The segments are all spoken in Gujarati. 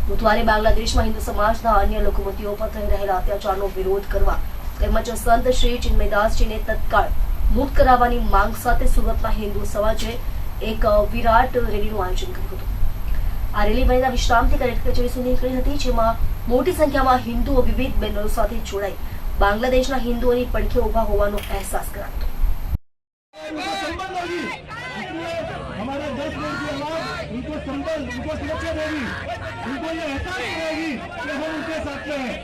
બુધવારે બાંગ્લાદેશમાં હિન્દુ સમાજના અન્ય લઘુમતીઓ પર થઈ રહેલા અત્યાચારનો વિરોધ કરવા તેમજ સંત શ્રી ચિન્મયદાસજીને તત્કાળ મુક્ત કરાવવાની માંગ સાથે સુરતના હિન્દુ સમાજે એક વિરાટ રેલીનું આયોજન કર્યું હતું। આ રેલી બનેલા વિશ્રામથી કલેક્ટર કચેરી સુધી નીકળી હતી, જેમાં મોટી સંખ્યામાં હિન્દુઓ વિવિધ બેનરો સાથે જોડાઈ બાંગ્લાદેશના હિન્દુઓની પડખે ઉભા હોવાનો અહેસાસ કરાયો હતો। हमारे देश में उनकी आवाज, उनको संबल, उनको सुरक्षा देगी, उनको ये एहसास रहेगी कि हम उनके साथ में हैं।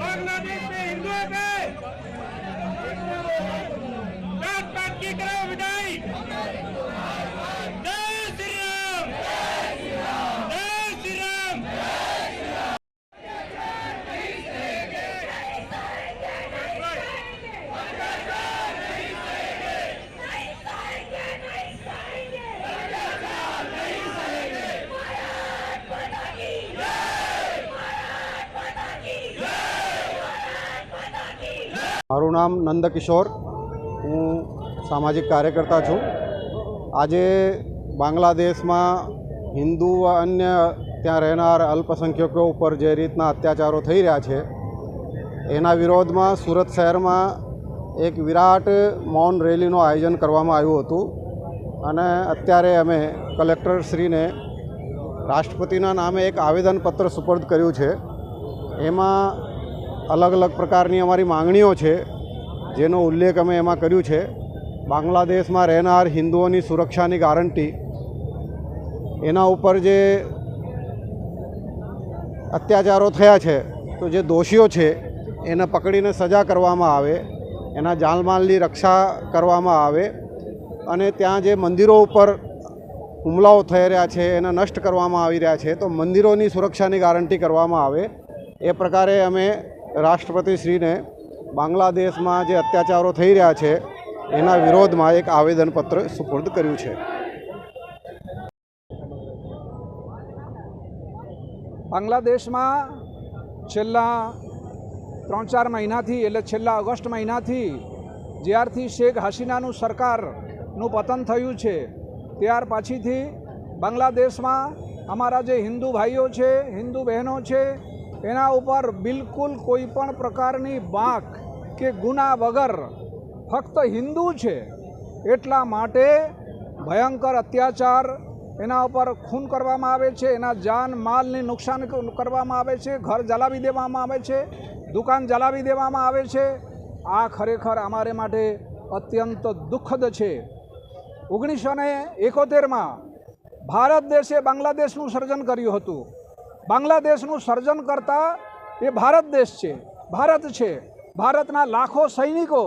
बांग्लादेश में हिंदुओं पे जात पात की करो विदाई। મારું નામ નંદકિશોર, હું સામાજિક કાર્યકર્તા છું। આજે બાંગ્લાદેશમાં હિન્દુ અન્ય ત્યાં રહેનાર અલ્પસંખ્યકો ઉપર જે રીતના અત્યાચારો થઈ રહ્યા છે એના વિરોધમાં સુરત શહેરમાં એક વિરાટ મૌન રેલીનું આયોજન કરવામાં આવ્યું હતું અને અત્યારે અમે કલેક્ટરશ્રીને રાષ્ટ્રપતિના નામે એક આવેદનપત્ર સુપર્દ કર્યું છે। એમાં અલગ અલગ પ્રકારની અમારી માંગણીઓ છે જેનો ઉલ્લેખ અમે એમાં કર્યું છે। બાંગ્લાદેશમાં રહેનાર હિન્દુઓની સુરક્ષાની ગારંટી, એના ઉપર જે અત્યાચારો થયા છે તો જે દોષીઓ છે એને પકડીને સજા કરવામાં આવે, એના જાનમાલની રક્ષા કરવામાં આવે અને ત્યાં જે મંદિરો ઉપર હુમલાઓ થઈ રહ્યા છે એને નષ્ટ કરવામાં આવી રહ્યા છે તો મંદિરોની સુરક્ષાની ગારંટી કરવામાં આવે। એ પ્રકારે અમે રાષ્ટ્રપતિશ્રીને બાંગ્લાદેશમાં જે અત્યાચારો થઈ રહ્યા છે એના વિરોધમાં એક આવેદનપત્ર સુપુર્દ કર્યું છે। બાંગ્લાદેશમાં છેલ્લા 3-4 મહિનાથી એટલે છેલ્લા ઓગસ્ટ મહિનાથી જ્યારથી શેખ હસીનાનું સરકારનું પતન થયું છે ત્યાર પછીથી બાંગ્લાદેશમાં અમારા જે હિન્દુ ભાઈઓ છે, હિન્દુ બહેનો છે, એના ઉપર બિલકુલ કોઈ પણ પ્રકારની બાક કે ગુના વગર ફક્ત હિન્દુ છે એટલા માટે ભયંકર અત્યાચાર એના ઉપર ખૂન કરવામાં આવે છે, એના જાન માલને નુકસાન કરવામાં આવે છે, ઘર જલાવી દેવામાં આવે છે, દુકાન જલાવી દેવામાં આવે છે। આ ખરેખર અમારે માટે અત્યંત દુઃખદ છે। 1971માં ભારત દેશે બાંગ્લાદેશનું સર્જન કર્યું હતું। બાંગ્લાદેશનું સર્જન કરતા એ ભારત દેશ છે, ભારત છે। ભારતના લાખો સૈનિકો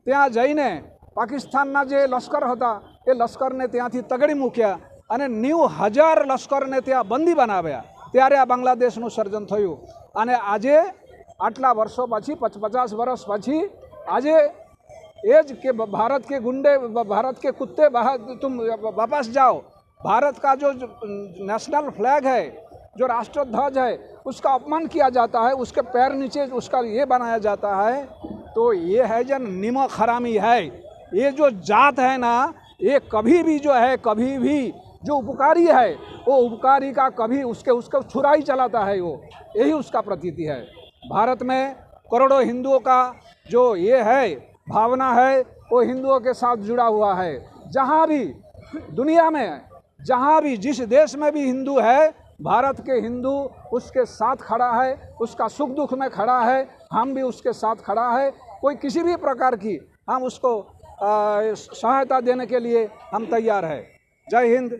ત્યાં જઈને પાકિસ્તાનના જે લશ્કર હતા એ લશ્કરને ત્યાંથી તગડી મૂક્યા અને 90,000 લશ્કરને ત્યાં બંદી બનાવ્યા, ત્યારે આ બાંગ્લાદેશનું સર્જન થયું। અને આજે આટલા વર્ષો પછી 50 વર્ષ પછી આજે એ જ કે ભારત કે ગુંડે, ભારત के कुत्ते तुम वापस जाओ। भारत का जो नेशनल फ्लैग है, जो राष्ट्र ध्वज है, उसका अपमान किया जाता है, उसके पैर नीचे उसका ये बनाया जाता है। तो ये है जन निमक हरामी है। ये जो जात है ना, ये कभी भी जो है, कभी भी जो उपकारी है वो उपकारी का कभी उसको छुरा ही चलाता है, वो यही उसका प्रतीति है। भारत में करोड़ों हिंदुओं का जो ये है भावना है वो हिंदुओं के साथ जुड़ा हुआ है। जहाँ भी दुनिया में, जहाँ भी जिस देश में भी हिंदू है, भारत के हिंदू उसके साथ खड़ा है, उसका सुख दुख में खड़ा है। हम भी उसके साथ खड़ा है। कोई किसी भी प्रकार की हम उसको सहायता देने के लिए हम तैयार है। जय हिंद।